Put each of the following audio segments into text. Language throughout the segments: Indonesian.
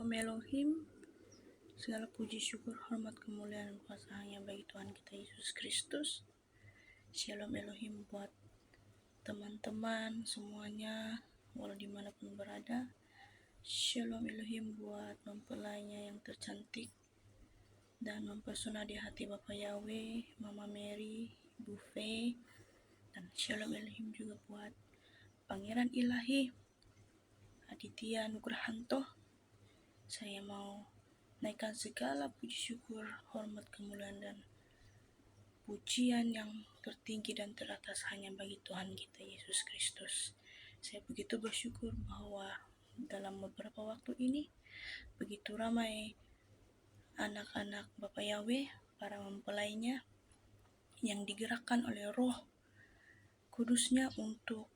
Shalom Elohim, segala puji syukur, hormat, kemuliaan, dan kuasa hanya bagi Tuhan kita Yesus Kristus. Shalom Elohim buat teman-teman semuanya, walau dimanapun berada. Shalom Elohim buat mempelainya yang tercantik dan mempesona di hati Bapak Yahweh, Mama Mary, Bu Fei. Dan Shalom Elohim juga buat Pangeran Ilahi Aditya Nugrahanto. Saya mau naikkan segala puji syukur, hormat, kemuliaan, dan pujian yang tertinggi dan teratas hanya bagi Tuhan kita Yesus Kristus. Saya begitu bersyukur bahwa dalam beberapa waktu ini begitu ramai anak-anak Bapak Yahweh, para mempelainya yang digerakkan oleh Roh Kudusnya untuk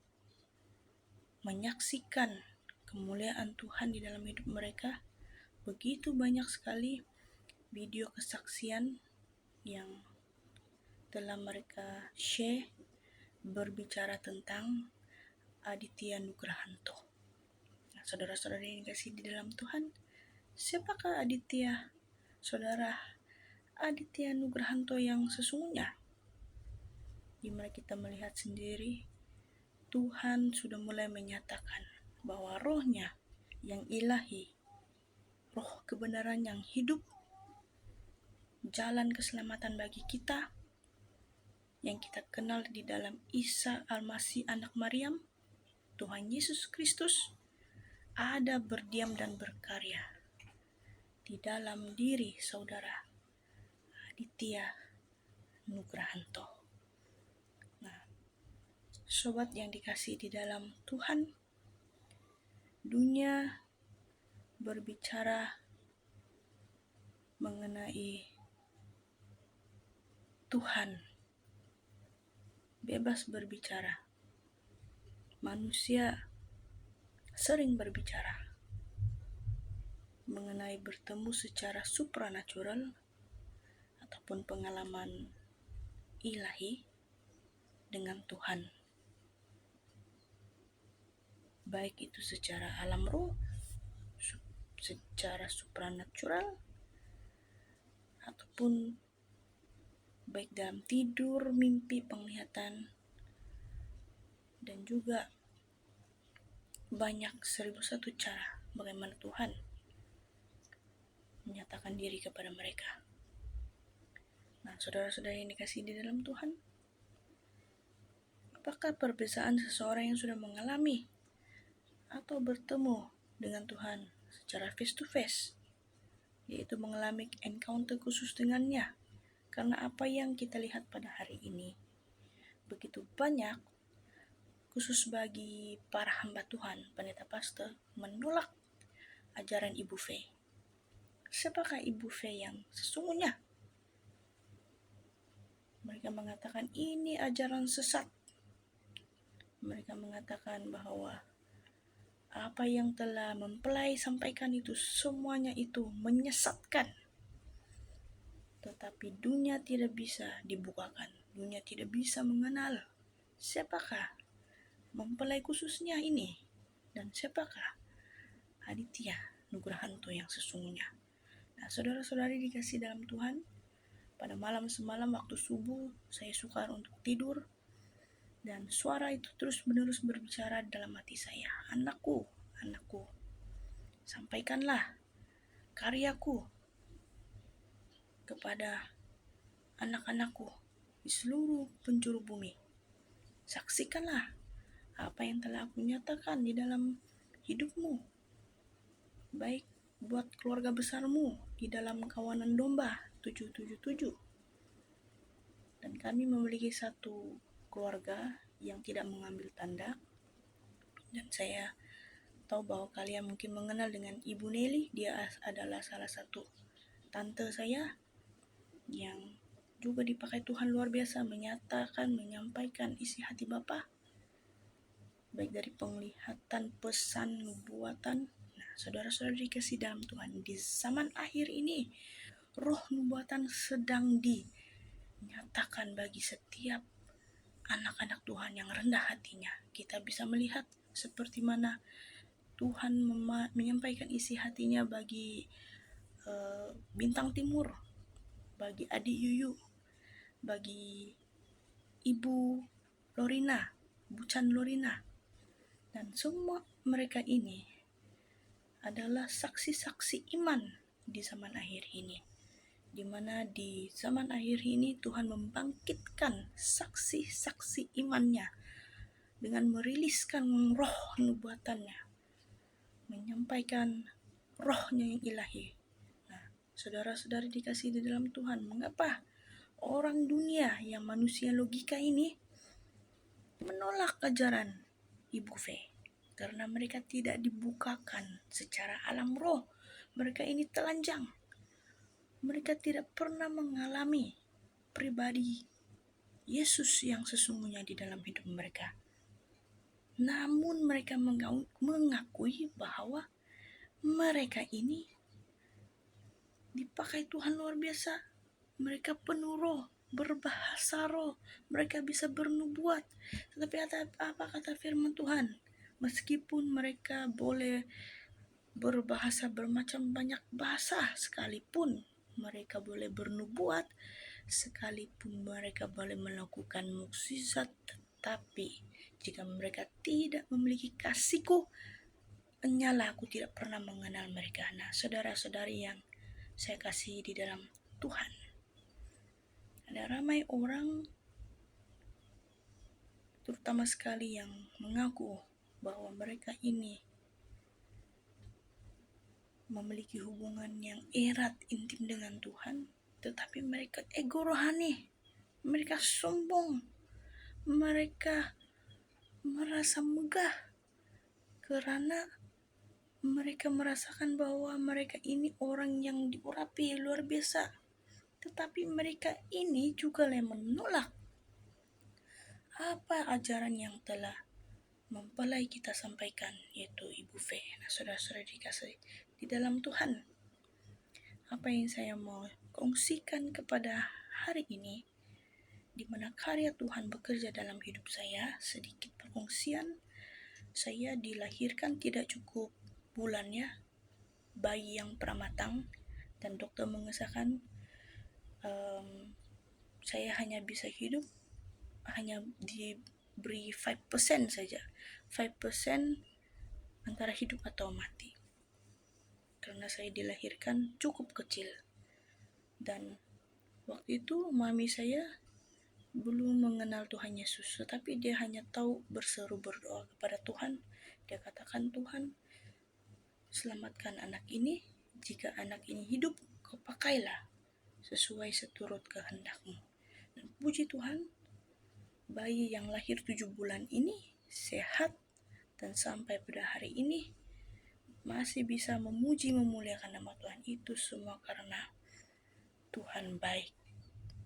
menyaksikan kemuliaan Tuhan di dalam hidup mereka. Begitu banyak sekali video kesaksian yang telah mereka share berbicara tentang Aditya Nugrahanto. Nah, saudara-saudara yang dikasihi di dalam Tuhan, siapakah Aditya? Saudara Aditya Nugrahanto yang sesungguhnya? Dimana kita melihat sendiri, Tuhan sudah mulai menyatakan bahwa rohnya yang ilahi, roh kebenaran yang hidup, jalan keselamatan bagi kita, yang kita kenal di dalam Isa Al-Masih anak Maryam, Tuhan Yesus Kristus, ada berdiam dan berkarya di dalam diri saudara Aditya Nugrahanto. Nah, sobat yang dikasihi di dalam Tuhan, dunia berbicara mengenai Tuhan, bebas berbicara. Manusia sering berbicara mengenai bertemu secara supranatural ataupun pengalaman ilahi dengan Tuhan, baik itu secara alam roh, secara supranatural, ataupun baik dalam tidur, mimpi, penglihatan, dan juga banyak 1001 cara bagaimana Tuhan menyatakan diri kepada mereka. Nah, saudara-saudara yang dikasihi di dalam Tuhan, apakah perbedaan seseorang yang sudah mengalami atau bertemu dengan Tuhan secara face to face, yaitu mengalami encounter khusus dengannya? Karena apa yang kita lihat pada hari ini begitu banyak, khusus bagi para hamba Tuhan, pendeta pastor, menolak ajaran Ibu Fei. Siapakah Ibu Fei yang sesungguhnya? Mereka mengatakan ini ajaran sesat. Mereka mengatakan bahwa apa yang telah mempelai sampaikan itu semuanya itu menyesatkan. Tetapi dunia tidak bisa dibukakan. Dunia tidak bisa mengenal siapakah mempelai khususnya ini dan siapakah Aditya Nugrahanto yang sesungguhnya. Nah, saudara-saudari dikasih dalam Tuhan, pada malam semalam waktu subuh saya sukar untuk tidur, dan suara itu terus-menerus berbicara dalam hati saya, anakku, anakku, sampaikanlah karyaku kepada anak-anakku di seluruh penjuru bumi. Saksikanlah apa yang telah aku nyatakan di dalam hidupmu, baik buat keluarga besarmu di dalam kawanan domba 777. Dan kami memiliki satu keluarga yang tidak mengambil tanda, dan saya tahu bahwa kalian mungkin mengenal dengan Ibu Nelly. Dia adalah salah satu tante saya yang juga dipakai Tuhan luar biasa menyatakan, menyampaikan isi hati Bapa, baik dari penglihatan, pesan, nubuatan. Nah, saudara-saudara dikasih dalam Tuhan, di zaman akhir ini roh nubuatan sedang dinyatakan bagi setiap anak-anak Tuhan yang rendah hatinya. Kita bisa melihat seperti mana Tuhan menyampaikan isi hatinya bagi Bintang Timur, bagi adik Yuyu, bagi Ibu Lorina, Bucan Lorina, dan semua mereka ini adalah saksi-saksi iman di zaman akhir ini, di mana di zaman akhir ini Tuhan membangkitkan saksi-saksi imannya dengan meriliskan roh nubuatannya, menyampaikan rohnya yang ilahi. Nah, saudara-saudari dikasih di dalam Tuhan, mengapa orang dunia yang manusia logika ini menolak ajaran Ibu V? Karena mereka tidak dibukakan secara alam roh. Mereka ini telanjang. Mereka tidak pernah mengalami pribadi Yesus yang sesungguhnya di dalam hidup mereka. Namun mereka mengakui bahwa mereka ini dipakai Tuhan luar biasa. Mereka penuh roh, berbahasa roh, mereka bisa bernubuat. Tetapi apa kata firman Tuhan? Meskipun mereka boleh berbahasa bermacam banyak bahasa, sekalipun mereka boleh bernubuat, sekalipun mereka boleh melakukan mukjizat, tetapi jika mereka tidak memiliki kasihku, enyalah aku tidak pernah mengenal mereka. Nah, saudara-saudari yang saya kasih di dalam Tuhan, ada ramai orang, terutama sekali yang mengaku bahwa mereka ini memiliki hubungan yang erat intim dengan Tuhan, tetapi mereka ego rohani, mereka sombong, mereka merasa megah karena mereka merasakan bahwa mereka ini orang yang diurapi luar biasa. Tetapi mereka ini juga menolak apa ajaran yang telah mempelai kita sampaikan, yaitu Ibu V. Nah, saudara-saudara dikasih di dalam Tuhan, apa yang saya mau kongsikan kepada hari ini, di mana karya Tuhan bekerja dalam hidup saya, sedikit perkongsian. Saya dilahirkan tidak cukup bulannya, bayi yang pramatang, dan dokter mengesahkan saya hanya bisa hidup, hanya diberi 5% saja, 5% antara hidup atau mati, karena saya dilahirkan cukup kecil. Dan waktu itu mami saya belum mengenal Tuhan Yesus, tetapi dia hanya tahu berseru berdoa kepada Tuhan. Dia katakan, Tuhan, selamatkan anak ini, jika anak ini hidup, kau pakailah sesuai seturut kehendak-Mu. Dan puji Tuhan, bayi yang lahir 7 bulan ini sehat, dan sampai pada hari ini masih bisa memuji memuliakan nama Tuhan. Itu semua karena Tuhan baik.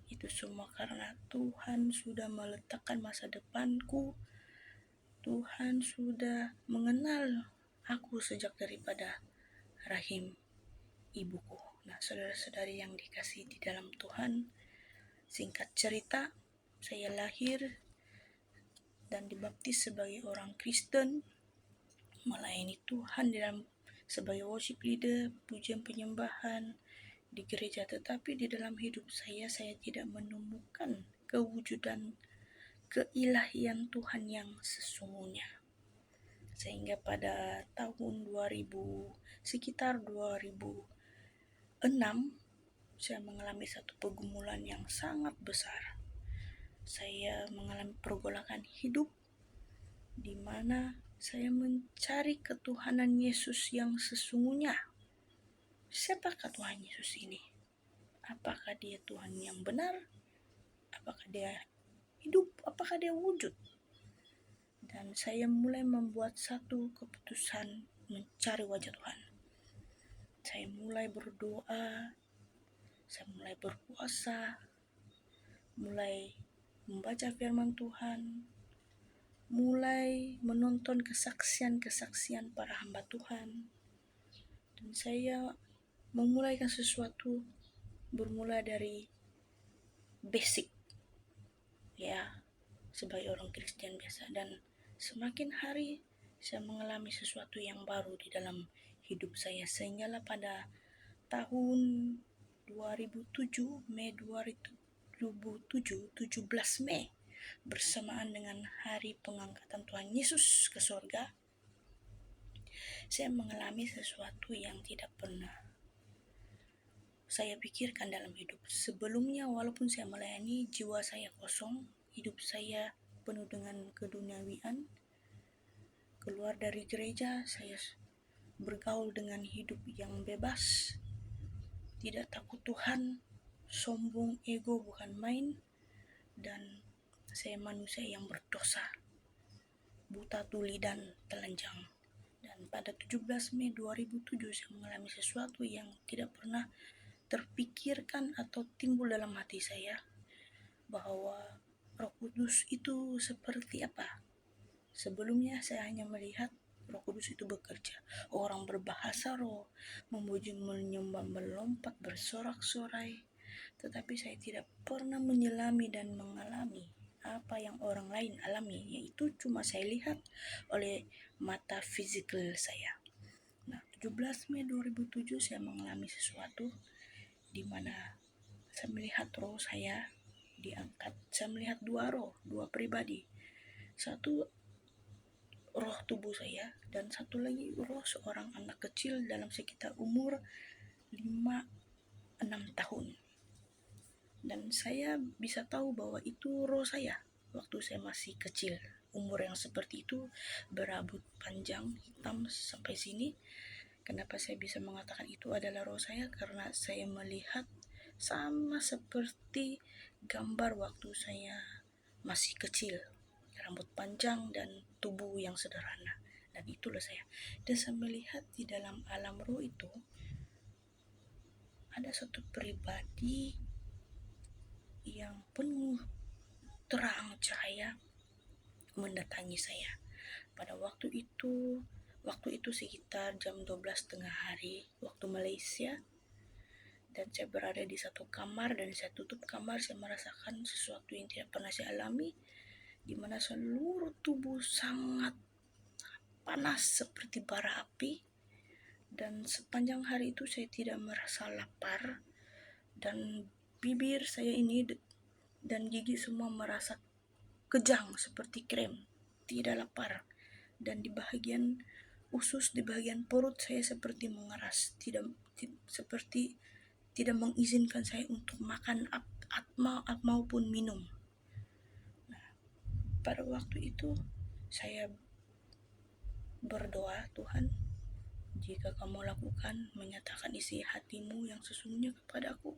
Itu semua karena Tuhan sudah meletakkan masa depanku. Tuhan sudah mengenal aku sejak daripada rahim ibuku. Nah, saudara-saudari yang dikasih di dalam Tuhan, singkat cerita, saya lahir dan dibaptis sebagai orang Kristen, melayani Tuhan sebagai worship leader, pujian penyembahan di gereja. Tetapi di dalam hidup saya tidak menemukan kewujudan keilahian Tuhan yang sesungguhnya. Sehingga pada tahun 2006 saya mengalami satu pergumulan yang sangat besar. Saya mengalami pergolakan hidup di mana saya mencari ketuhanan Yesus yang sesungguhnya. Siapakah Tuhan Yesus ini? Apakah dia Tuhan yang benar? Apakah dia hidup? Apakah dia wujud? Dan saya mulai membuat satu keputusan mencari wajah Tuhan. Saya mulai berdoa, saya mulai berpuasa, mulai membaca firman Tuhan, mulai menonton kesaksian-kesaksian para hamba Tuhan. Dan saya memulaikan sesuatu bermula dari basic, ya, sebagai orang Kristen biasa. Dan semakin hari saya mengalami sesuatu yang baru di dalam hidup saya, sehinggalah pada tahun 2007, Mei 2007, 17 Mei, bersamaan dengan hari pengangkatan Tuhan Yesus ke surga, saya mengalami sesuatu yang tidak pernah saya pikirkan dalam hidup. Sebelumnya, walaupun saya melayani, jiwa saya kosong, hidup saya penuh dengan keduniawian. Keluar dari gereja, saya bergaul dengan hidup yang bebas, tidak takut Tuhan, sombong, ego bukan main, dan saya manusia yang berdosa, buta tuli dan telanjang. Dan pada 17 Mei 2007 saya mengalami sesuatu yang tidak pernah terpikirkan atau timbul dalam hati saya, bahwa Roh Kudus itu seperti apa. Sebelumnya saya hanya melihat Roh Kudus itu bekerja, orang berbahasa roh, memuji, menyembah, melompat, bersorak-sorai. Tetapi saya tidak pernah menyelami dan mengalami apa yang orang lain alami, yaitu cuma saya lihat oleh mata fisikal saya. Nah, 17 Mei 2007 saya mengalami sesuatu di mana saya melihat roh saya diangkat. Saya melihat dua pribadi. Satu roh tubuh saya dan satu lagi roh seorang anak kecil dalam sekitar umur 5-6 tahun. Dan saya bisa tahu bahwa itu roh saya waktu saya masih kecil. Umur yang seperti itu, berambut panjang hitam sampai sini. Kenapa saya bisa mengatakan itu adalah roh saya? Karena saya melihat sama seperti gambar waktu saya masih kecil, rambut panjang dan tubuh yang sederhana. Dan itulah saya. Dan saya melihat di dalam alam roh itu ada satu pribadi yang penuh terang cahaya mendatangi saya. Pada waktu itu sekitar jam 12 tengah hari waktu Malaysia, dan saya berada di satu kamar dan saya tutup kamar. Saya merasakan sesuatu yang tidak pernah saya alami, di mana seluruh tubuh sangat panas seperti bara api, dan sepanjang hari itu saya tidak merasa lapar, dan bibir saya ini dan gigi semua merasa kejang seperti krem, tidak lapar, dan di bagian usus, di bagian perut saya seperti mengeras, seperti tidak mengizinkan saya untuk makan maupun minum. Nah, pada waktu itu saya berdoa, Tuhan, jika kamu lakukan, menyatakan isi hatimu yang sesungguhnya kepadaku,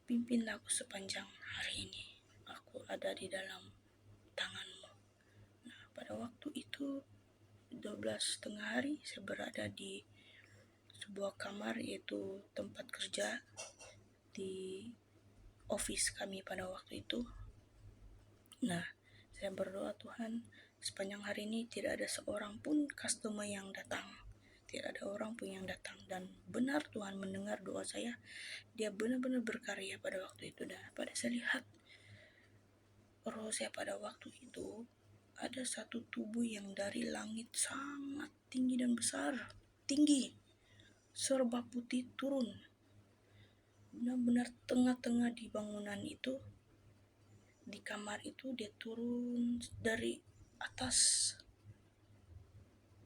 pimpinlah aku sepanjang hari ini. Aku ada di dalam tanganmu. Nah, pada waktu itu 12 tengah hari saya berada di sebuah kamar, yaitu tempat kerja di office kami pada waktu itu. Nah, saya berdoa, Tuhan, sepanjang hari ini tidak ada seorang pun customer yang datang, tidak ada orang pun yang datang. Dan benar Tuhan mendengar doa saya, dia benar-benar berkarya pada waktu itu. Dan pada saya lihat roh saya pada waktu itu, ada satu tubuh yang dari langit sangat tinggi dan besar, tinggi, serba putih turun. Benar-benar tengah-tengah di bangunan itu, di kamar itu, dia turun dari atas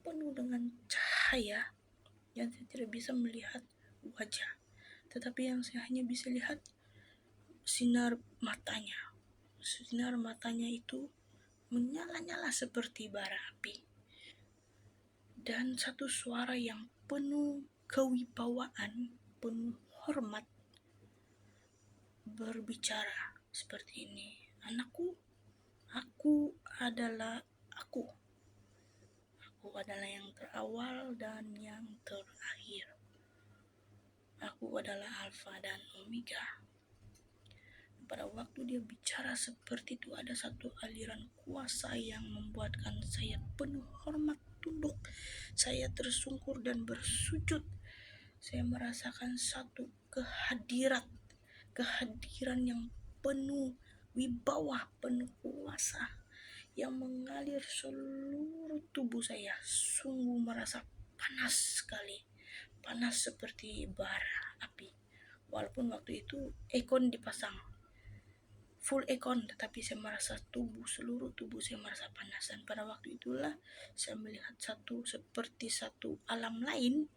penuh dengan cahaya yang saya tidak bisa melihat wajah, tetapi yang saya hanya bisa lihat sinar matanya. Sinar matanya itu menyala-nyala seperti bara api, dan satu suara yang penuh kewibawaan, penuh hormat berbicara seperti ini, anakku, aku adalah aku. Aku adalah yang terawal dan yang terakhir. Aku adalah Alfa dan Omega. Pada waktu dia bicara seperti itu, ada satu aliran kuasa yang membuatkan saya penuh hormat, tunduk. Saya tersungkur dan bersujud. Saya merasakan satu kehadiran yang penuh wibawa, penuh kuasa, yang mengalir seluruh tubuh saya. Sungguh merasa panas sekali, panas seperti bara api. Walaupun waktu itu aircon dipasang, full aircon, tetapi saya merasa seluruh tubuh saya merasa panas. Dan pada waktu itulah saya melihat seperti satu alam lain.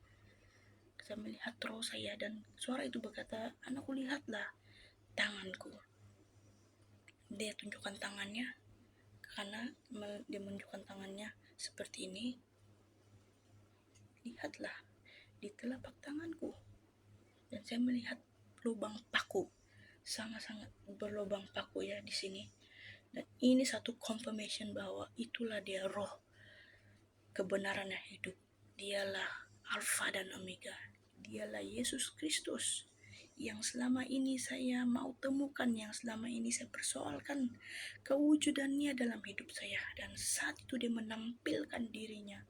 Saya melihat roh saya dan suara itu berkata, "Anakku, lihatlah tanganku." Dia tunjukkan tangannya, karena dia menunjukkan tangannya seperti ini. "Lihatlah di telapak tanganku." Dan saya melihat lubang paku, sangat-sangat berlubang paku ya di sini. Dan ini satu confirmation bahwa itulah dia roh kebenaran yang hidup. Dialah Alfa dan Omega. Dialah Yesus Kristus yang selama ini saya mau temukan, yang selama ini saya persoalkan kewujudannya dalam hidup saya. Dan saat itu dia menampilkan dirinya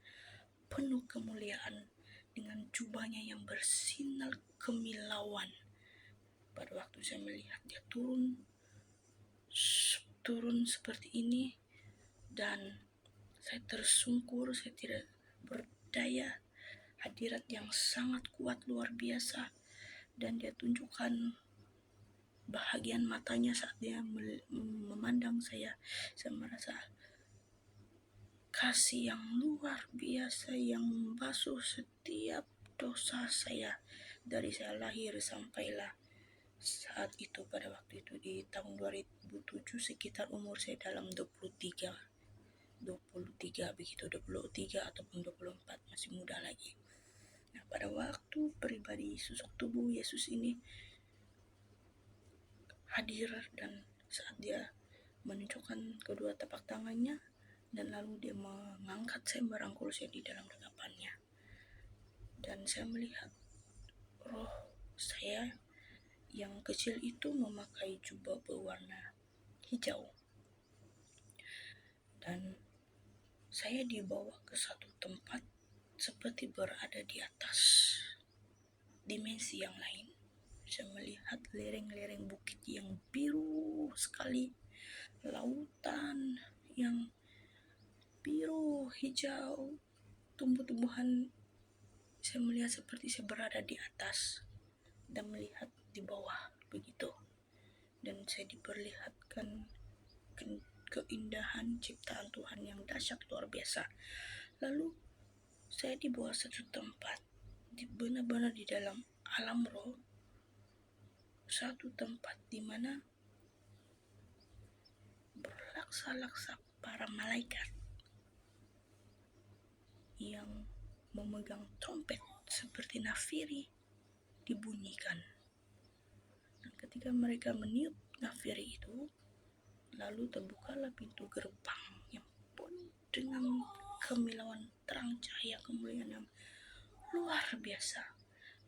penuh kemuliaan dengan jubahnya yang bersinar kemilauan. Pada waktu saya melihat dia turun seperti ini, dan saya tersungkur, saya tidak berdaya. Hadirat yang sangat kuat, luar biasa. Dan dia tunjukkan bahagian matanya saat dia memandang saya. Saya merasa kasih yang luar biasa yang membasuh setiap dosa saya dari saya lahir sampailah saat itu. Pada waktu itu di tahun 2007, sekitar umur saya dalam 23 begitu, 23 ataupun 24, masih muda lagi. Nah, pada waktu pribadi sosok tubuh Yesus ini hadir, dan saat dia menunjukkan kedua tapak tangannya, dan lalu dia mengangkat saya, merangkul saya di dalam dekapannya. Dan saya melihat roh saya yang kecil itu memakai jubah berwarna hijau. Dan saya dibawa ke satu tempat seperti berada di atas dimensi yang lain. Saya melihat lereng-lereng bukit yang biru sekali, lautan yang biru hijau, tumbuh-tumbuhan. Saya melihat seperti saya berada di atas dan melihat di bawah begitu. Dan saya diperlihatkan keindahan ciptaan Tuhan yang dahsyat luar biasa. Lalu saya dibawa satu tempat, benar-benar di dalam alam roh, satu tempat di mana berlaksa-laksa para malaikat yang memegang trompet seperti nafiri dibunyikan. Dan ketika mereka meniup nafiri itu, lalu terbukalah pintu gerbang yang penuh dengan kemilauan, terang cahaya kemuliaan yang luar biasa.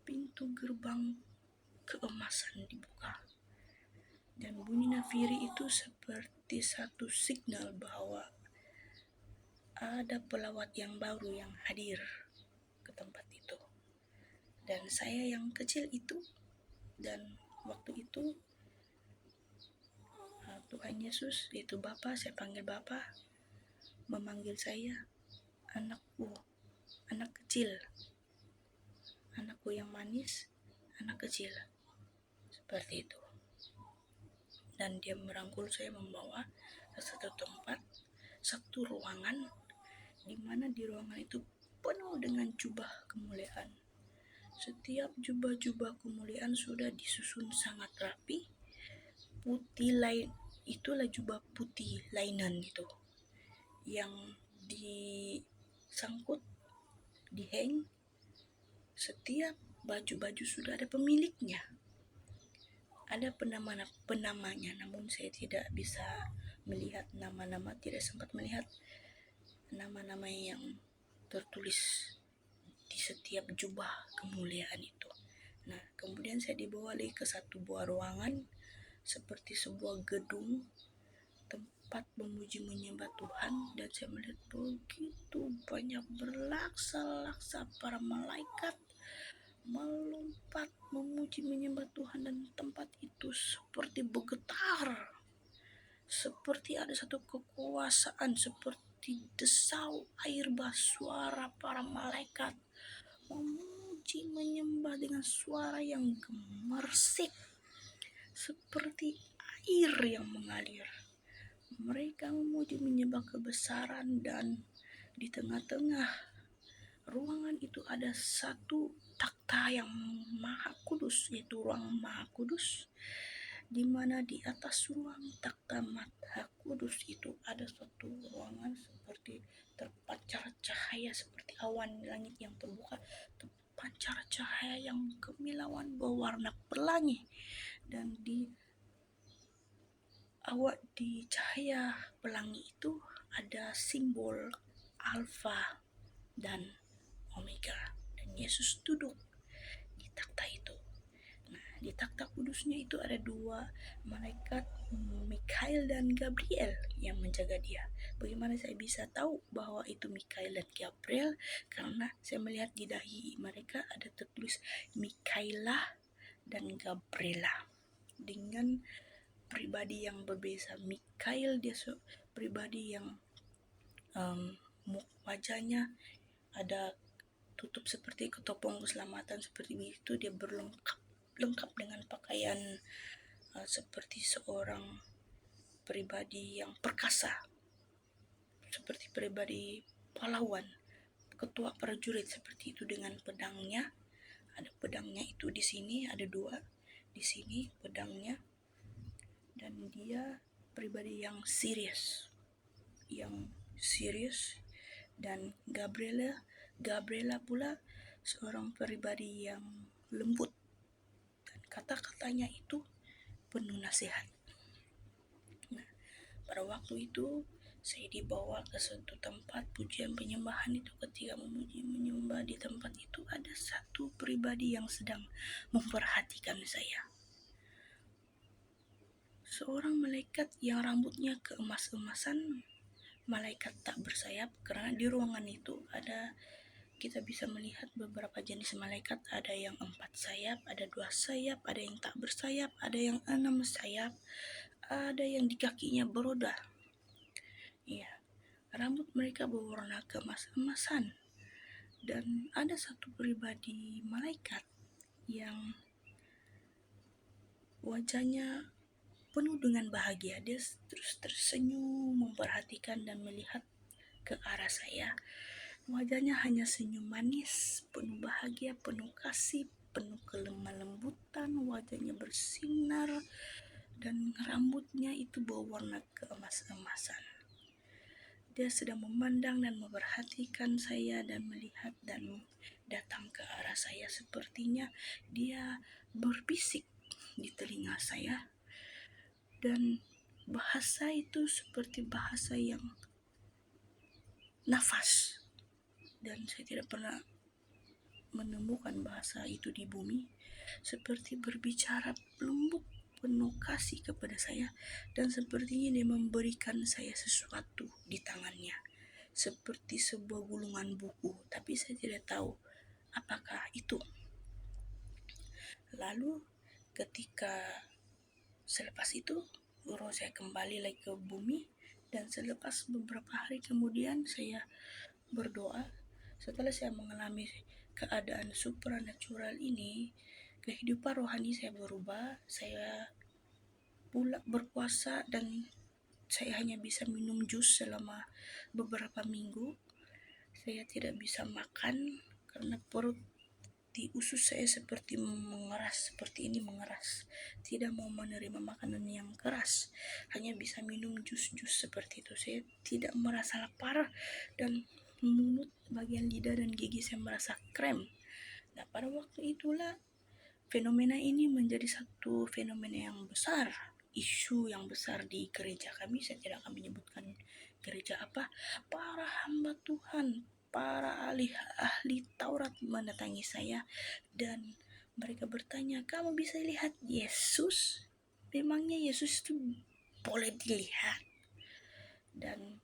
Pintu gerbang keemasan dibuka, dan bunyi nafiri itu seperti satu signal bahwa ada pelawat yang baru yang hadir ke tempat itu. Dan saya yang kecil itu, dan waktu itu Tuhan Yesus, yaitu Bapa, saya panggil Bapa, memanggil saya, "Anakku, anak kecil, anakku yang manis, anak kecil." Seperti itu. Dan dia merangkul saya, membawa ke satu tempat, satu ruangan, di mana di ruangan itu penuh dengan jubah kemuliaan. Setiap jubah-jubah kemuliaan sudah disusun sangat rapi, putih lain, itulah jubah putih lainan itu, yang disangkut, dihang. Setiap baju-baju sudah ada pemiliknya, ada penamanya, namun saya tidak bisa melihat nama-nama, tidak sempat melihat nama-nama yang tertulis di setiap jubah kemuliaan itu. Nah, kemudian saya dibawa lagi ke satu buah ruangan seperti sebuah gedung, tempat memuji menyembah Tuhan. Dan saya melihat begitu banyak berlaksa-laksa para malaikat melompat memuji menyembah Tuhan, dan tempat itu seperti bergetar, seperti ada satu kekuasaan, seperti desau air bah, suara para malaikat memuji menyembah dengan suara yang gemersik seperti air yang mengalir. Mereka memuji menyembah kebesaran, dan di tengah-tengah ruangan itu ada satu takhta yang maha kudus, yaitu ruang maha kudus, di mana di atas ruang takhta maha kudus itu ada satu ruangan seperti terpancar cahaya, seperti awan langit yang terbuka, terpancar cahaya yang kemilauan berwarna pelangi, dan di cahaya pelangi itu ada simbol Alfa dan Omega, dan Yesus duduk di takhta itu. Nah, di takhta kudusnya itu ada dua malaikat, Mikael dan Gabriel, yang menjaga dia. Bagaimana saya bisa tahu bahwa itu Mikael dan Gabriel? Karena saya melihat di dahi mereka ada tertulis Mikaela dan Gabriela dengan pribadi yang berbeda. Mikael dia pribadi yang wajahnya ada tutup seperti ketopong keselamatan, seperti itu. Dia lengkap dengan pakaian seperti seorang pribadi yang perkasa, seperti pribadi pahlawan, ketua prajurit seperti itu, dengan pedangnya. Ada pedangnya itu di sini, ada dua di sini pedangnya, dan dia pribadi yang serius, dan Gabriela pula seorang pribadi yang lembut, dan kata-katanya itu penuh nasihat. Nah, pada waktu itu saya dibawa ke suatu tempat pujian penyembahan itu. Ketika memuji menyembah di tempat itu, ada satu pribadi yang sedang memperhatikan saya. Seorang malaikat yang rambutnya keemas-emasan, malaikat tak bersayap, karena di ruangan itu kita bisa melihat beberapa jenis malaikat. Ada yang 4 sayap, ada 2 sayap, ada yang tak bersayap, ada yang 6 sayap, ada yang di kakinya beroda. Ya, rambut mereka berwarna keemas-emasan. Dan ada satu pribadi malaikat yang wajahnya penuh dengan bahagia. Dia terus tersenyum, memperhatikan dan melihat ke arah saya. Wajahnya hanya senyum manis, penuh bahagia, penuh kasih, penuh kelemah lembutan. Wajahnya bersinar dan rambutnya itu berwarna keemas-emasan. Dia sedang memandang dan memperhatikan saya dan melihat dan datang ke arah saya. Sepertinya dia berbisik di telinga saya, dan bahasa itu seperti bahasa yang nafas, dan saya tidak pernah menemukan bahasa itu di bumi. Seperti berbicara lembut, penuh kasih kepada saya, dan sepertinya dia memberikan saya sesuatu di tangannya, seperti sebuah gulungan buku, tapi saya tidak tahu apakah itu. Lalu ketika selepas itu roh saya kembali lagi ke bumi, dan selepas beberapa hari kemudian saya berdoa. Setelah saya mengalami keadaan supranatural ini, kehidupan rohani saya berubah. Saya pula berpuasa, dan saya hanya bisa minum jus selama beberapa minggu. Saya tidak bisa makan karena perut di usus saya seperti mengeras, tidak mau menerima makanan yang keras, hanya bisa minum jus-jus seperti itu. Saya tidak merasa lapar, dan mulut, bagian lidah dan gigi saya merasa krem. Nah, pada waktu itulah fenomena ini menjadi satu fenomena yang besar, isu yang besar di gereja kami. Saya tidak akan menyebutkan gereja apa. Para hamba Tuhan, para ahli Taurat mendatangi saya, dan mereka bertanya, kamu bisa lihat Yesus? Memangnya Yesus itu boleh dilihat? Dan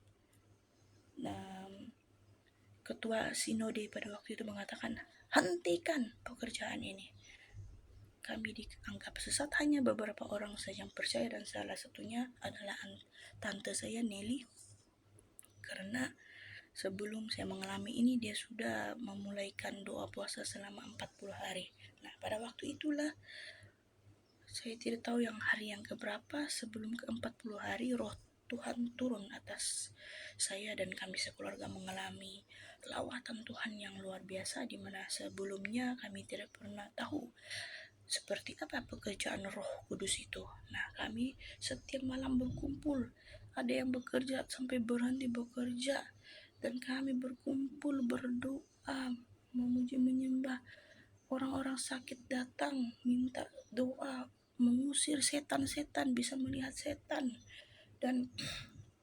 ketua sinode pada waktu itu mengatakan, hentikan pekerjaan ini, kami dianggap sesat, hanya beberapa orang saja yang percaya, dan salah satunya adalah tante saya, Nelly. Karena sebelum saya mengalami ini, dia sudah memulaikan doa puasa selama 40 hari. Nah, pada waktu itulah saya tidak tahu yang hari yang keberapa, sebelum ke 40 hari roh Tuhan turun atas saya dan kami sekeluarga mengalami lawatan Tuhan yang luar biasa, di mana sebelumnya kami tidak pernah tahu seperti apa pekerjaan Roh Kudus itu. Nah, kami setiap malam berkumpul, ada yang bekerja sampai berhenti bekerja, dan kami berkumpul berdoa, memuji menyembah. Orang-orang sakit datang minta doa, mengusir setan-setan, bisa melihat setan, dan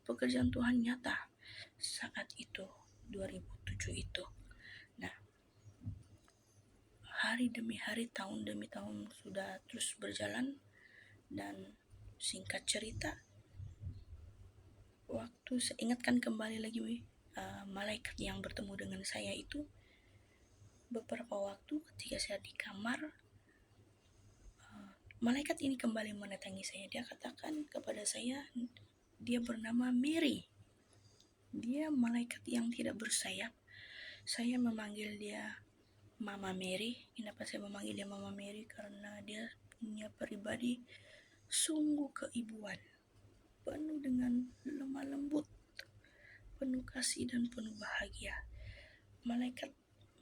pekerjaan Tuhan nyata saat itu, 2007 itu. Nah, hari demi hari, tahun demi tahun sudah terus berjalan, dan singkat cerita, waktu saya ingatkan kembali lagi malaikat yang bertemu dengan saya itu, beberapa waktu ketika saya di kamar, malaikat ini kembali mendatangi saya. Dia katakan kepada saya, dia bernama Mary. Dia malaikat yang tidak bersayap. Saya memanggil dia Mama Mary. Kenapa saya memanggil dia Mama Mary? Karena dia punya pribadi sungguh keibuan, penuh dengan lemah lembut, penuh kasih dan penuh bahagia. Malaikat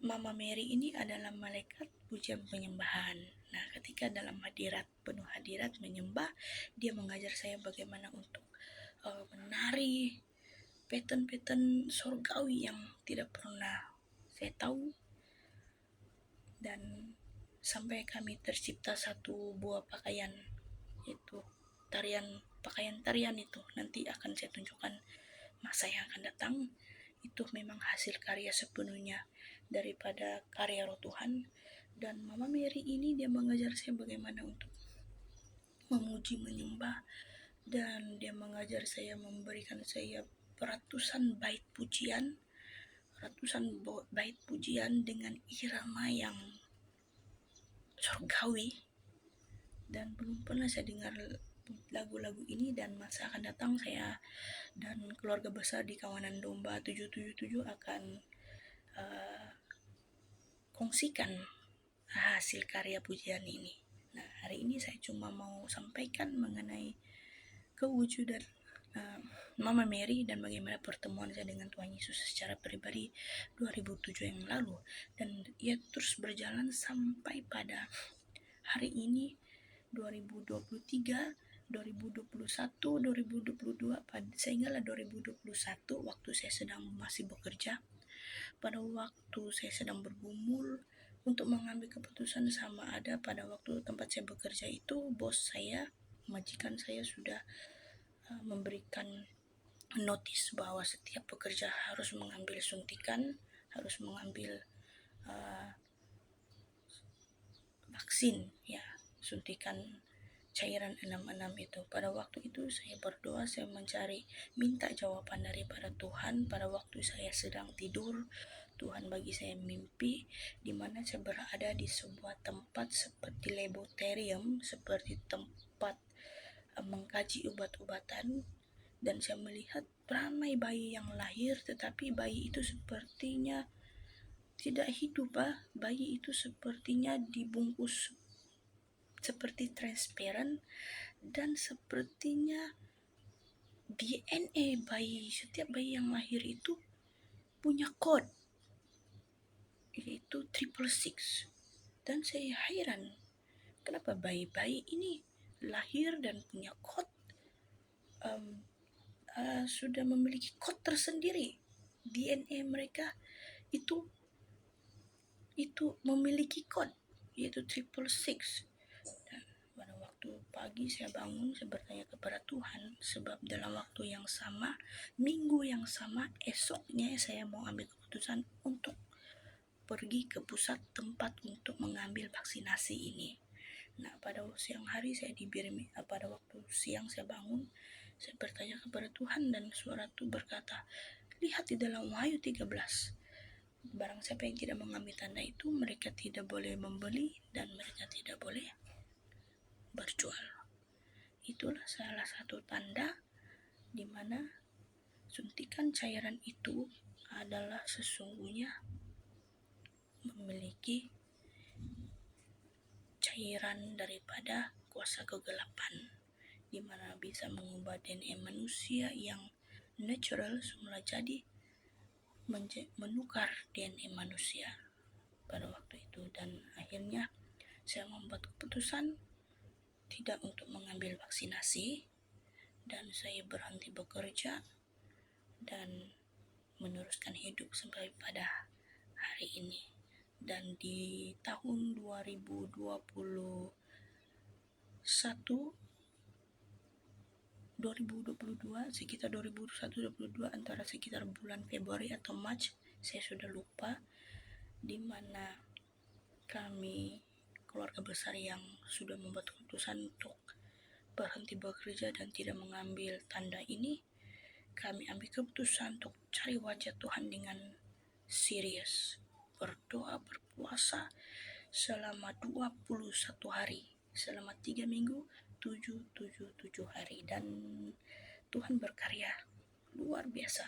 Mama Mary ini adalah malaikat pujian penyembahan. Nah, ketika dalam hadirat, penuh hadirat menyembah, dia mengajar saya bagaimana untuk menari pattern-pattern surgawi yang tidak pernah saya tahu. Dan sampai kami tercipta satu buah pakaian, itu pakaian tarian itu nanti akan saya tunjukkan masa yang akan datang. Itu memang hasil karya sepenuhnya daripada karya roh Tuhan. Dan Mama Mary ini dia mengajar saya bagaimana untuk memuji menyembah, dan dia mengajar saya, memberikan saya ratusan bait pujian dengan irama yang surgawi, dan belum pernah saya dengar lagu-lagu ini. Dan masa akan datang saya dan keluarga besar di Kawanan Domba 777 akan kongsikan hasil karya pujian ini. Nah, hari ini saya cuma mau sampaikan mengenai kewujudan Mama Mary dan bagaimana pertemuan saya dengan Tuhan Yesus secara pribadi 2007 yang lalu, dan ia terus berjalan sampai pada hari ini 2023, 2021, 2022, sehinggalah 2021 waktu saya sedang masih bekerja, pada waktu saya sedang bergumul untuk mengambil keputusan sama ada pada waktu tempat saya bekerja itu, bos saya, majikan saya sudah memberikan notis bahwa setiap pekerja harus mengambil suntikan, harus mengambil vaksin, ya, suntikan cairan 66 itu. Pada waktu itu saya berdoa, saya minta jawaban daripada Tuhan. Pada waktu saya sedang tidur, Tuhan bagi saya mimpi di mana saya berada di sebuah tempat seperti laboratorium, seperti tempat mengkaji obat-obatan, dan saya melihat ramai bayi yang lahir, tetapi bayi itu sepertinya tidak hidup. Bayi itu sepertinya dibungkus seperti transparan, dan sepertinya DNA bayi, setiap bayi yang lahir itu punya kode, yaitu 666. Dan saya heran, kenapa bayi-bayi ini lahir dan punya kode, sudah memiliki kode tersendiri. DNA mereka itu memiliki kode, yaitu 666. Dan pada waktu pagi saya bangun, saya bertanya kepada Tuhan, sebab dalam waktu yang sama, minggu yang sama, esoknya saya mau ambil keputusan untuk pergi ke pusat tempat untuk mengambil vaksinasi ini. Nah, pada siang hari pada waktu siang saya bangun, saya bertanya kepada Tuhan, dan suara itu berkata, lihat di dalam Wahyu 13, barang siapa yang tidak mengambil tanda itu, mereka tidak boleh membeli dan mereka tidak boleh berjual. Itulah salah satu tanda di mana suntikan cairan itu adalah sesungguhnya memiliki cairan daripada kuasa kegelapan, di mana bisa mengubah DNA manusia yang natural semula jadi menukar DNA manusia pada waktu itu. Dan akhirnya saya membuat keputusan tidak untuk mengambil vaksinasi, dan saya berhenti bekerja dan meneruskan hidup sampai pada hari ini. Dan di tahun 2022 sekitar 2021-2022 antara sekitar bulan Februari atau Maret, saya sudah lupa, di mana kami keluarga besar yang sudah membuat keputusan untuk berhenti bekerja dan tidak mengambil tanda ini, kami ambil keputusan untuk cari wajah Tuhan dengan serius, berdoa, berpuasa selama 21 hari, selama 3 minggu, 7 hari, dan Tuhan berkarya luar biasa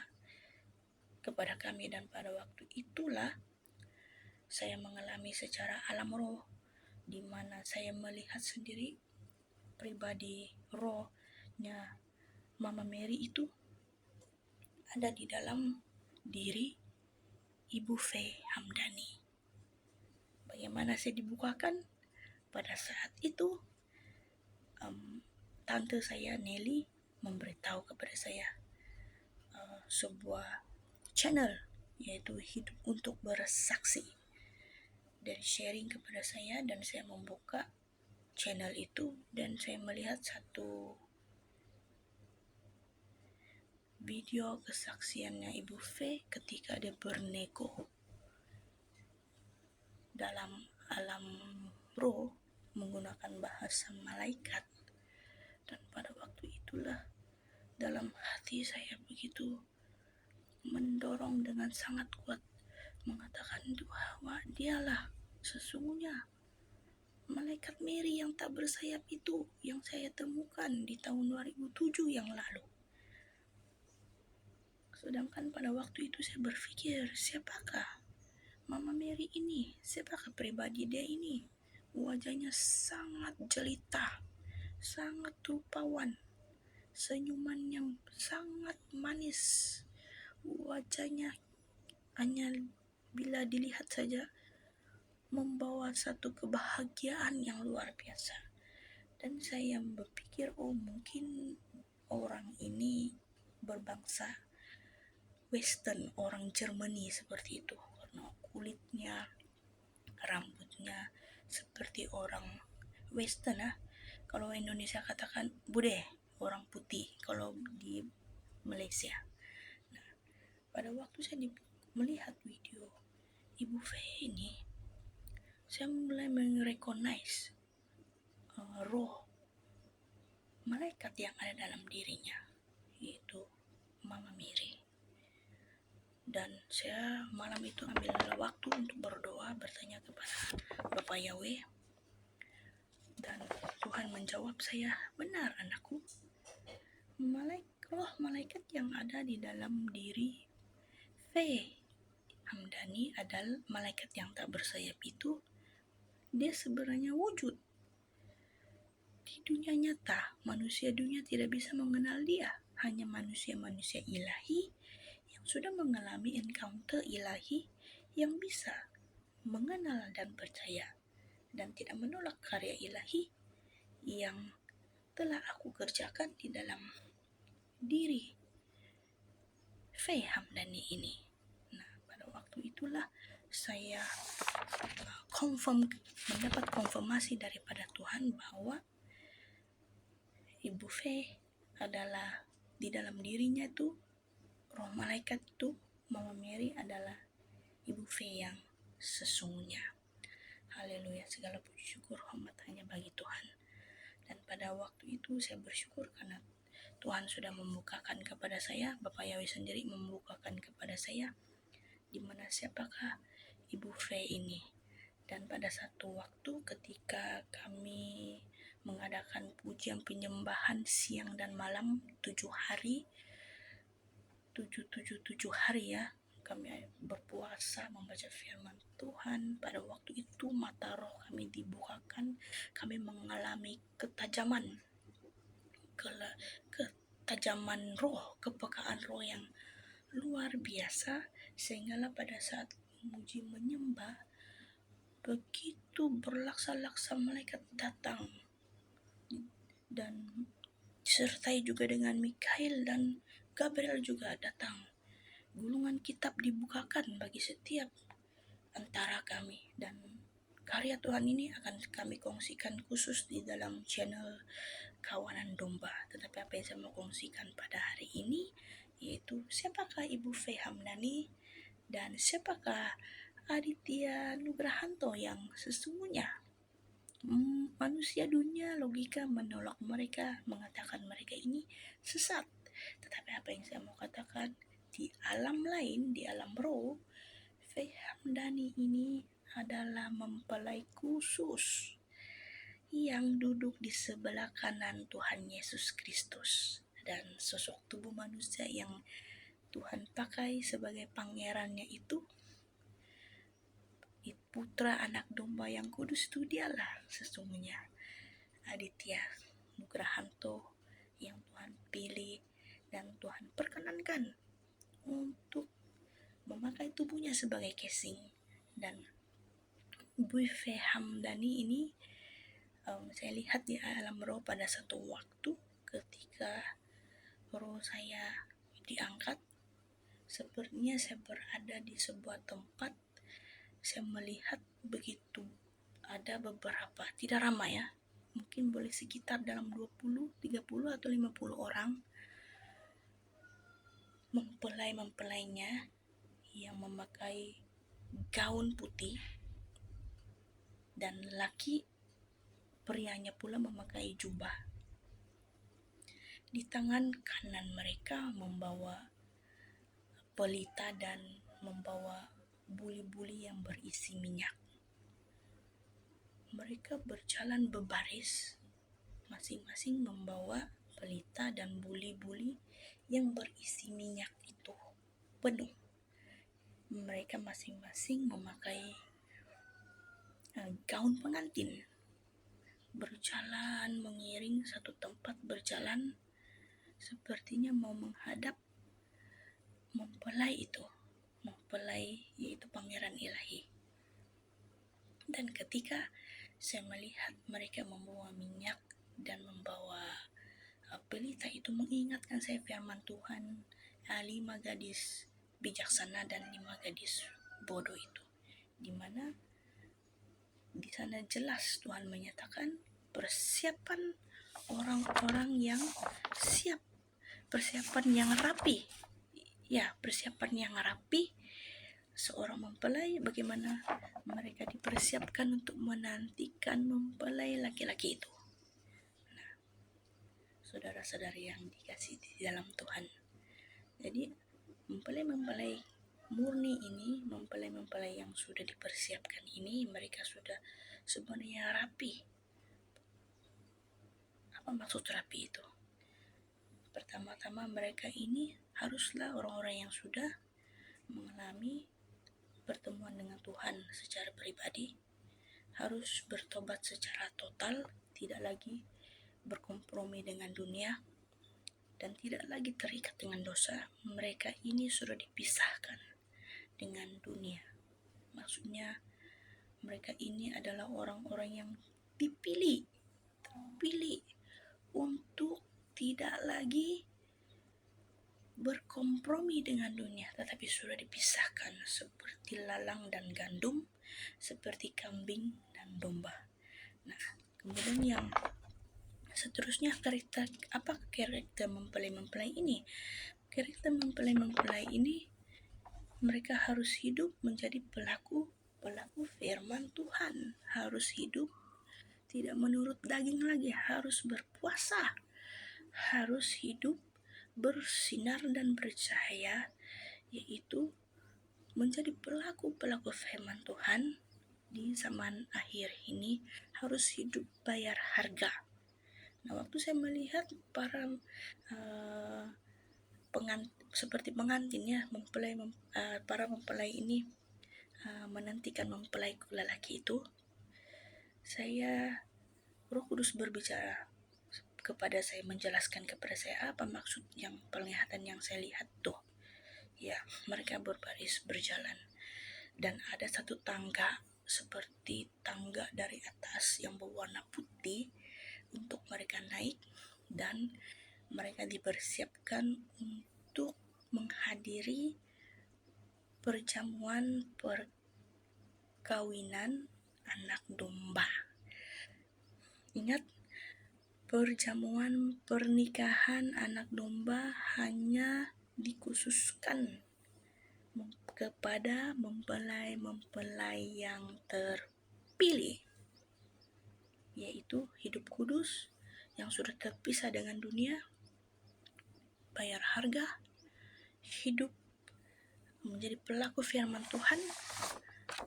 kepada kami. Dan pada waktu itulah saya mengalami secara alam roh, di mana saya melihat sendiri pribadi rohnya Mama Mary itu ada di dalam diri Ibu Faye Hamdani. Bagaimana saya dibukakan? Pada saat itu tante saya Nelly memberitahu kepada saya sebuah channel, yaitu Hidup Untuk Bersaksi, dari sharing kepada saya, dan saya membuka channel itu dan saya melihat satu video kesaksiannya Ibu Faye ketika dia bernego dalam alam roh menggunakan bahasa malaikat. Dan pada waktu itulah dalam hati saya begitu mendorong dengan sangat kuat mengatakan bahwa dialah sesungguhnya malaikat Mary yang tak bersayap itu yang saya temukan di tahun 2007 yang lalu. Sedangkan pada waktu itu saya berpikir, siapakah Mama Mary ini? Siapakah pribadi dia ini? Wajahnya sangat jelita, sangat rupawan, senyumannya sangat manis. Wajahnya hanya bila dilihat saja membawa satu kebahagiaan yang luar biasa. Dan saya berpikir, mungkin orang ini berbangsa Western, orang Germany seperti itu, karena kulitnya, rambutnya seperti orang Western. Kalau Indonesia katakan bude, orang putih kalau di Malaysia. Nah, pada waktu saya melihat video Ibu Faye ini, saya mulai merecognize roh malaikat yang ada dalam dirinya, yaitu Mama Mary. Dan saya malam itu ambil waktu untuk berdoa, bertanya kepada Bapak Yahweh, dan Tuhan menjawab saya, benar anakku, roh malaikat yang ada di dalam diri Faye Hamdani adalah malaikat yang tak bersayap itu. Dia sebenarnya wujud di dunia nyata. Manusia dunia tidak bisa mengenal dia, hanya manusia-manusia ilahi yang sudah mengalami encounter ilahi yang bisa mengenal dan percaya dan tidak menolak karya ilahi yang telah aku kerjakan di dalam diri Faye Hamdani ini. Nah, pada waktu itulah saya mendapat konfirmasi daripada Tuhan bahwa Ibu Faye adalah di dalam dirinya itu roh malaikat itu, Mama Mary adalah Ibu Faye yang sesungguhnya. Haleluya, segala puji syukur hormat hanya bagi Tuhan. Dan pada waktu itu saya bersyukur karena Tuhan sudah membukakan kepada saya, Bapak Yahweh sendiri membukakan kepada saya di mana siapakah Ibu Faye ini. Dan pada satu waktu ketika kami mengadakan pujian penyembahan siang dan malam 7 hari, 7 ya. Kami berpuasa membaca firman Tuhan. Pada waktu itu mata roh kami dibukakan, kami mengalami ketajaman roh, kepekaan roh yang luar biasa, sehinggalah pada saat memuji menyembah, begitu berlaksa-laksa malaikat datang dan disertai juga dengan Mikail dan Gabriel juga datang. Gulungan kitab dibukakan bagi setiap antara kami, dan karya Tuhan ini akan kami kongsikan khusus di dalam channel Kawanan Domba. Tetapi apa yang saya mau kongsikan pada hari ini yaitu siapakah Ibu Faye Hamdani dan siapakah Aditya Nugrahanto yang sesungguhnya. Manusia dunia logika menolak mereka, mengatakan mereka ini sesat. Tetapi apa yang saya mau katakan, di alam lain, di alam roh, Faye Hamdani ini adalah mempelai khusus yang duduk di sebelah kanan Tuhan Yesus Kristus, dan sosok tubuh manusia yang Tuhan pakai sebagai pangerannya itu, putra anak domba yang kudus, itu dialah sesungguhnya Aditya Nugrahanto yang Tuhan pilih dan Tuhan perkenankan untuk memakai tubuhnya sebagai casing. Dan Bu Faye Hamdani ini saya lihat di alam roh pada satu waktu ketika roh saya diangkat, sepertinya saya berada di sebuah tempat. Saya melihat begitu ada beberapa, tidak ramai ya, mungkin boleh sekitar dalam 20, 30 atau 50 orang mempelai-mempelainya yang memakai gaun putih, dan laki prianya pula memakai jubah. Di tangan kanan mereka membawa pelita dan membawa buli-buli yang berisi minyak. Mereka berjalan berbaris, masing-masing membawa pelita dan buli-buli yang berisi minyak itu penuh. Mereka masing-masing memakai gaun pengantin, berjalan mengiring satu tempat, berjalan sepertinya mau menghadap mempelai itu, mempelai yaitu pangeran ilahi. Dan ketika saya melihat mereka membawa minyak dan membawa pelita, itu mengingatkan saya firman Tuhan, 5 gadis bijaksana dan 5 gadis bodoh itu, di mana di sana jelas Tuhan menyatakan persiapan orang-orang yang siap, persiapan yang rapi. Ya, persiapan yang rapi seorang mempelai, bagaimana mereka dipersiapkan untuk menantikan mempelai laki-laki itu. Nah, saudara-saudari yang dikasihi di dalam Tuhan, jadi mempelai-mempelai murni ini, mempelai-mempelai yang sudah dipersiapkan ini, mereka sudah sebenarnya rapi. Apa maksud rapi itu? Pertama-tama mereka ini haruslah orang-orang yang sudah mengalami pertemuan dengan Tuhan secara pribadi, harus bertobat secara total, tidak lagi berkompromi dengan dunia dan tidak lagi terikat dengan dosa. Mereka ini sudah dipisahkan dengan dunia. Maksudnya mereka ini adalah orang-orang yang dipilih untuk tidak lagi berkompromi dengan dunia, tetapi sudah dipisahkan seperti lalang dan gandum, seperti kambing dan domba. Nah, kemudian yang seterusnya, karakter mempelai-mempelai ini? Karakter mempelai-mempelai ini, mereka harus hidup menjadi pelaku firman Tuhan, harus hidup tidak menurut daging lagi, harus berpuasa, harus hidup bersinar dan bercahaya, yaitu menjadi pelaku firman Tuhan di zaman akhir ini, harus hidup bayar harga. Nah, waktu saya melihat para seperti pengantin ya, para mempelai ini menantikan mempelai lelaki itu, Roh Kudus berbicara kepada saya, menjelaskan kepada saya apa maksud yang penglihatan yang saya lihat tuh. Ya, mereka berbaris berjalan dan ada satu tangga seperti tangga dari atas yang berwarna putih untuk mereka naik, dan mereka dipersiapkan untuk menghadiri perjamuan perkawinan anak domba. Ingat, perjamuan pernikahan anak domba hanya dikhususkan kepada mempelai-mempelai yang terpilih, yaitu hidup kudus yang sudah terpisah dengan dunia, bayar harga, hidup menjadi pelaku firman Tuhan,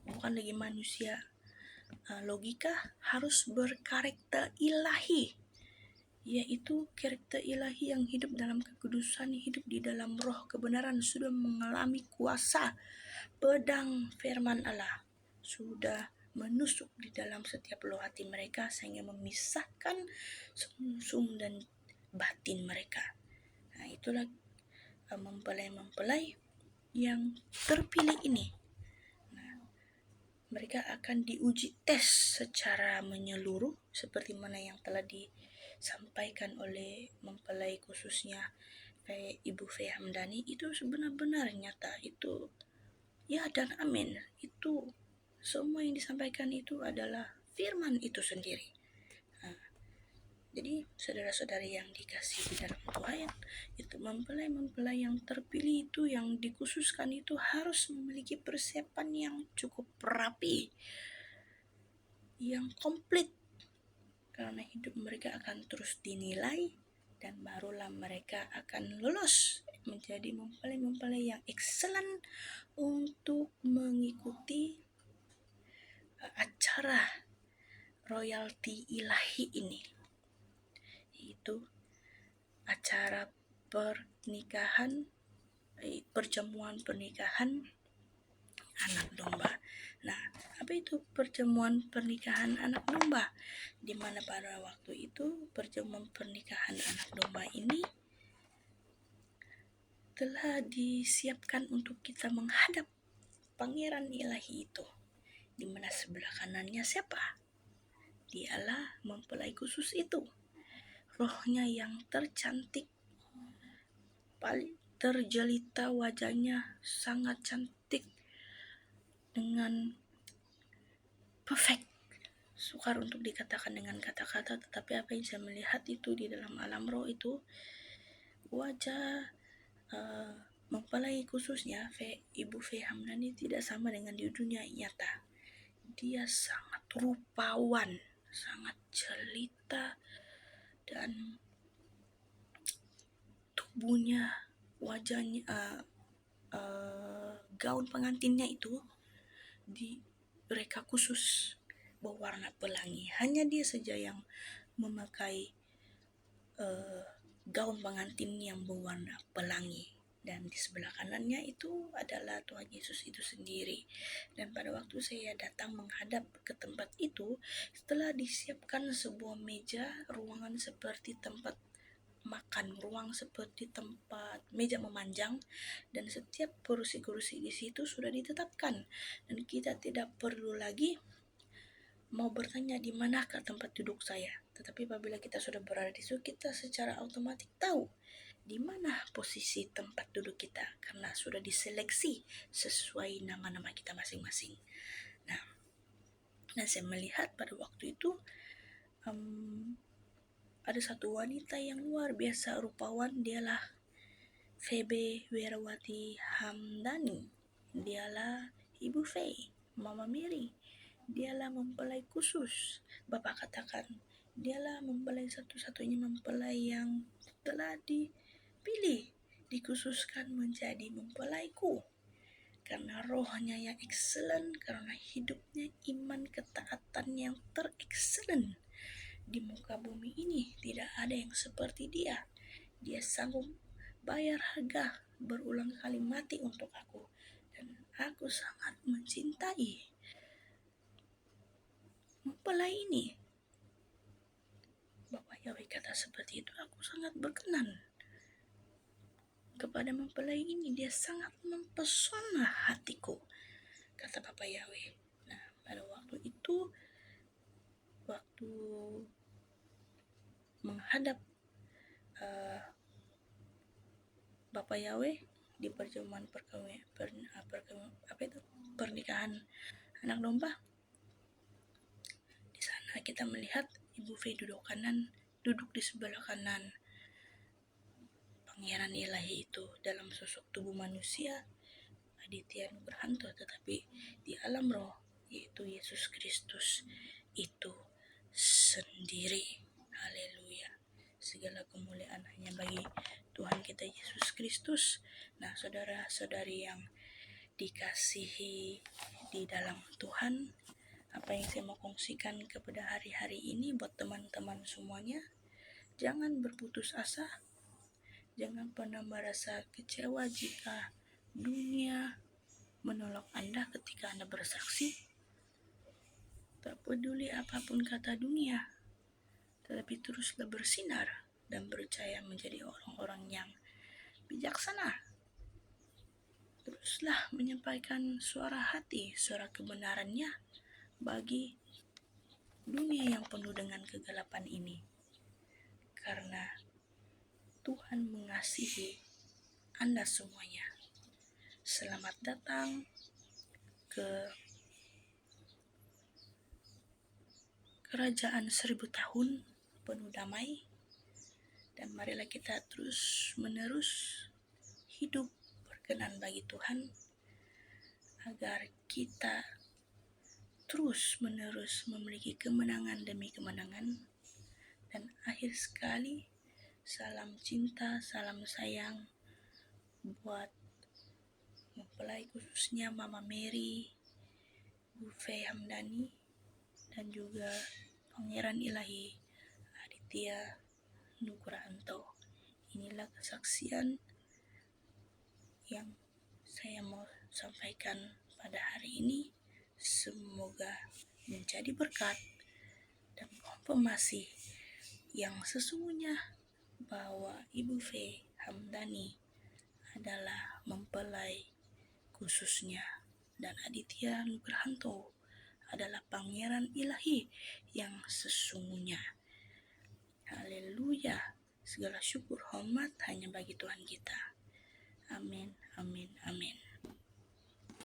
bukan lagi manusia logika, harus berkarakter ilahi, yaitu karakter ilahi yang hidup dalam kekudusan, hidup di dalam roh kebenaran, sudah mengalami kuasa pedang firman Allah, sudah menusuk di dalam setiap lubuk hati mereka sehingga memisahkan sumsum dan batin mereka. Nah, itulah mempelai-mempelai yang terpilih ini. Nah, mereka akan diuji tes secara menyeluruh seperti mana yang telah disampaikan oleh mempelai khususnya kayak Ibu Fea Hamdani. Itu sebenar-benar nyata, itu ya dan amin. Itu semua yang disampaikan itu adalah firman itu sendiri. Jadi saudara-saudari yang dikasihi di dalam Tuhan, itu mempelai-mempelai yang terpilih itu, yang dikhususkan itu harus memiliki persiapan yang cukup rapi, yang komplit, karena hidup mereka akan terus dinilai dan barulah mereka akan lolos menjadi mempelai-mempelai yang excellent untuk mengikuti acara royalti ilahi ini, yaitu acara perjamuan pernikahan anak domba. Nah, apa itu perjamuan pernikahan anak domba? Di mana pada waktu itu perjamuan pernikahan anak domba ini telah disiapkan untuk kita menghadap pangeran ilahi itu, di mana sebelah kanannya siapa? Dialah mempelai khusus itu, rohnya yang tercantik, paling terjelita, wajahnya sangat cantik dengan perfect, sukar untuk dikatakan dengan kata-kata, tetapi apa yang saya melihat itu di dalam alam roh itu, wajah mempelai khususnya Ibu Fea Hamdani tidak sama dengan di dunia nyata. Dia sangat rupawan, sangat jelita, dan tubuhnya, wajahnya, gaun pengantinnya itu direka khusus berwarna pelangi. Hanya dia saja yang memakai gaun pengantin yang berwarna pelangi, dan di sebelah kanannya itu adalah Tuhan Yesus itu sendiri. Dan pada waktu saya datang menghadap ke tempat itu, setelah disiapkan sebuah meja, ruangan seperti tempat makan, ruang seperti tempat meja memanjang, dan setiap kursi-kursi di situ sudah ditetapkan, dan kita tidak perlu lagi mau bertanya di manakah tempat duduk saya. Tetapi apabila kita sudah berada di situ, kita secara otomatis tahu di mana posisi tempat duduk kita, karena sudah diseleksi sesuai nama-nama kita masing-masing. Nah, saya melihat pada waktu itu ada satu wanita yang luar biasa rupawan. Dialah Febe Werawati Hamdani. Dialah Ibu Fei, Mama Mary. Dialah mempelai khusus. Bapak katakan, dialah mempelai satu-satunya mempelai yang telah dipilih, dikhususkan menjadi mempelaiku. Karena rohnya yang excellent, karena hidupnya iman ketaatan yang terexcellent. Di muka bumi ini tidak ada yang seperti dia. Dia sanggup bayar harga berulang kali mati untuk aku. Dan aku sangat mencintai mempelai ini. Bapak Yahweh kata seperti itu, aku sangat berkenan kepada mempelai ini. Dia sangat mempesona hatiku, kata Bapak Yahweh. Nah, pada waktu itu, waktu menghadap Bapak Yahweh di perjamuan pernikahan anak domba, di sana kita melihat Ibu V duduk di sebelah kanan Pangeran Ilahi itu dalam sosok tubuh manusia Aditya Nugrahanto, tetapi di alam roh yaitu Yesus Kristus itu sendiri. Haleluya. Segala kemuliaan hanya bagi Tuhan kita Yesus Kristus. Nah, saudara-saudari yang dikasihi di dalam Tuhan, apa yang saya mau kongsikan kepada hari-hari ini buat teman-teman semuanya, jangan berputus asa. Jangan pernah merasa kecewa jika dunia menolak Anda ketika Anda bersaksi. Tak peduli apapun kata dunia, tetapi teruslah bersinar dan berjaya menjadi orang-orang yang bijaksana. Teruslah menyampaikan suara hati, suara kebenarannya bagi dunia yang penuh dengan kegelapan ini. Karena Tuhan mengasihi Anda semuanya. Selamat datang ke kerajaan 1000 tahun penuh damai. Dan marilah kita terus menerus hidup berkenan bagi Tuhan, agar kita terus menerus memiliki kemenangan demi kemenangan. Dan akhir sekali, salam cinta, salam sayang buat mempelai khususnya Mama Mary, Bu V Hamdani, dan juga Pangeran Ilahi Aditya Nugrahanto. Inilah kesaksian yang saya mau sampaikan pada hari ini. Semoga menjadi berkat dan konfirmasi yang sesungguhnya bahwa Ibu V Hamdani adalah mempelai khususnya dan Aditya Nugrahanto adalah Pangeran Ilahi yang sesungguhnya. Haleluya. Segala syukur hormat hanya bagi Tuhan kita. Amin, amin, amin.